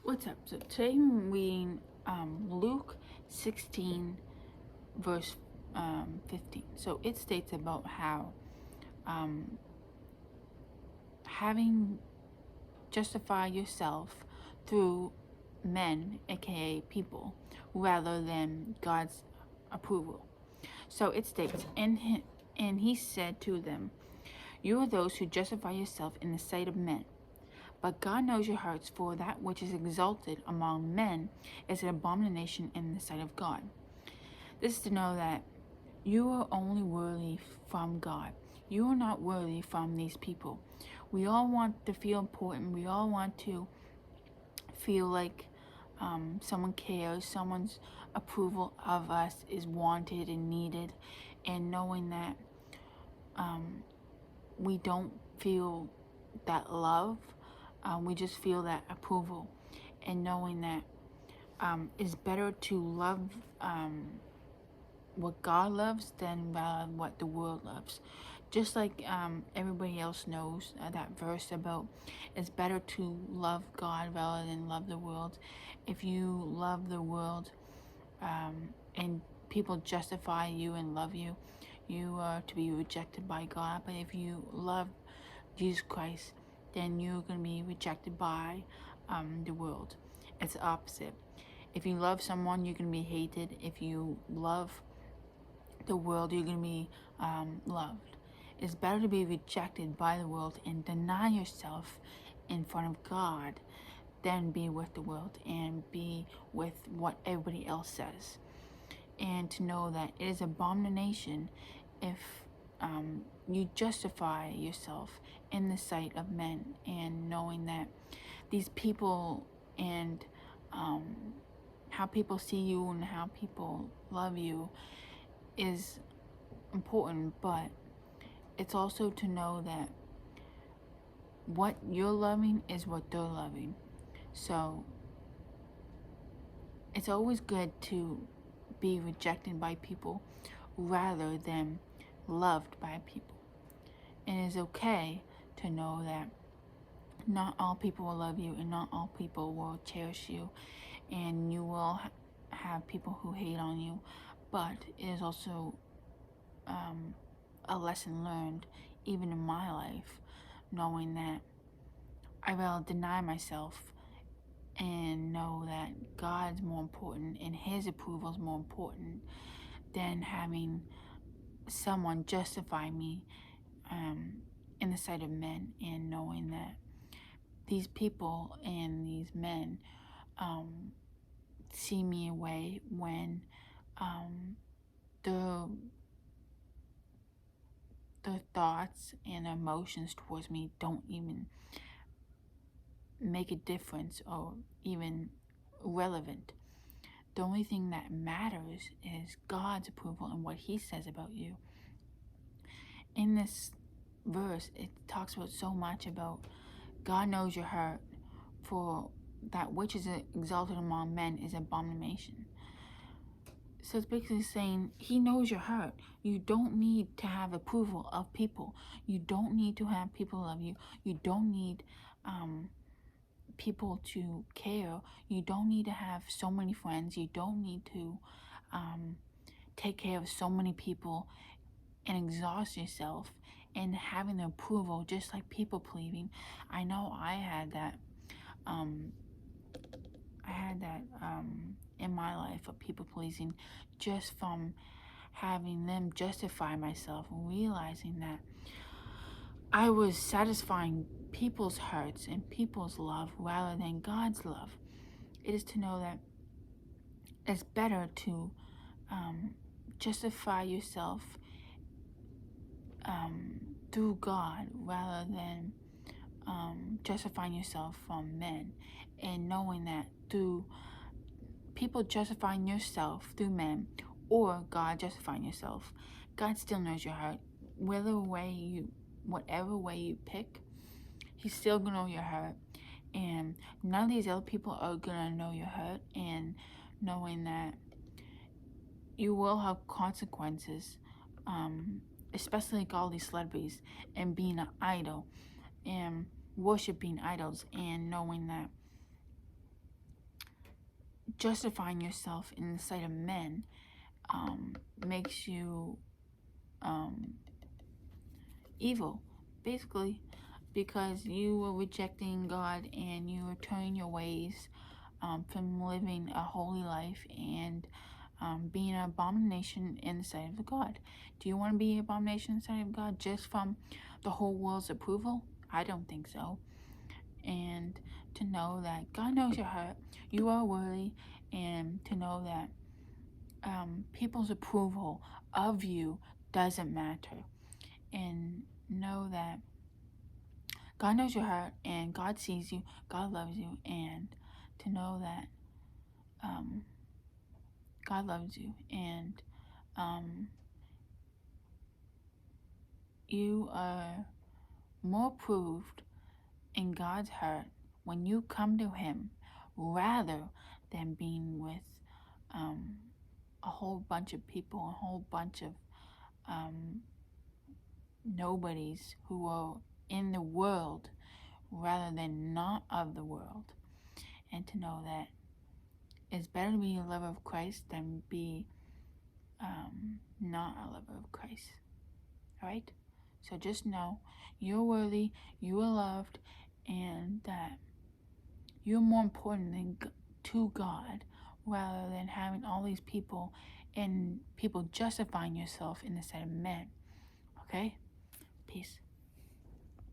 What's up? So today I'm reading Luke 16, verse 15. So it states about how um, having justify yourself through men, aka people, rather than God's approval. So it states, and he said to them, "You are those who justify yourself in the sight of men. But God knows your hearts, for that which is exalted among men is an abomination in the sight of God." This is to know that you are only worthy from God. You are not worthy from these people. We all want to feel important. We all want to feel like someone cares, someone's approval of us is wanted and needed. And knowing that we don't feel that love, we just feel that approval. And knowing that it's better to love what God loves than what the world loves. Just like everybody else knows that verse about it's better to love God rather than love the world. If you love the world and people justify you and love you, you are to be rejected by God. But if you love Jesus Christ, then you're going to be rejected by the world. It's the opposite. If you love someone, you're going to be hated. If you love the world, you're going to be loved. It's better to be rejected by the world and deny yourself in front of God than be with the world and be with what everybody else says. And to know that it is abomination if you justify yourself in the sight of men, and knowing that these people and how people see you and how people love you is important, but it's also to know that what you're loving is what they're loving. So it's always good to be rejected by people rather than loved by people. And it's okay to know that not all people will love you and not all people will cherish you, and you will have people who hate on you, but it is also a lesson learned even in my life, knowing that I will deny myself and know that God's more important and his approval is more important than having someone justify me in the sight of men, and knowing that these people and these men see me away when their thoughts and emotions towards me don't even make a difference or even relevant. The only thing that matters is God's approval and what he says about you. In this verse, it talks about so much about God knows your heart, for that which is exalted among men is abomination. So it's basically saying he knows your heart. You don't need to have approval of people. You don't need to have people love you. You don't need people to care. You don't need to have so many friends. You don't need to take care of so many people and exhaust yourself in having the approval, just like people pleasing. I know I had that. In my life of people pleasing, just from having them justify myself and realizing that I was satisfying people's hearts and people's love rather than God's love. It is to know that it's better to justify yourself through God rather than justifying yourself from men, and knowing that through people justifying yourself through men or God justifying yourself, God still knows your heart. Whatever way you pick, he's still gonna know your heart, and none of these other people are gonna know your heart. And knowing that you will have consequences, especially like all these celebrities and being an idol and worshiping idols, and knowing that justifying yourself in the sight of men makes you evil, basically, because you were rejecting God and you were turning your ways from living a holy life and being an abomination in the sight of God. Do you want to be an abomination in the sight of God just from the whole world's approval? I don't think so. And to know that God knows your heart, you are worthy, and to know that people's approval of you doesn't matter, and know that God knows your heart and God sees you, God loves you, and to know that um, God loves you and um, you are more proved in God's heart when you come to Him rather than being with um, a whole bunch of people, a whole bunch of um, nobodies who are in the world rather than not of the world. And to know that it's better to be a lover of Christ than be not a lover of Christ. Alright? So just know you're worthy, you are loved, and that you're more important to God rather than having all these people and people justifying yourself in the sight of men. Okay? Peace.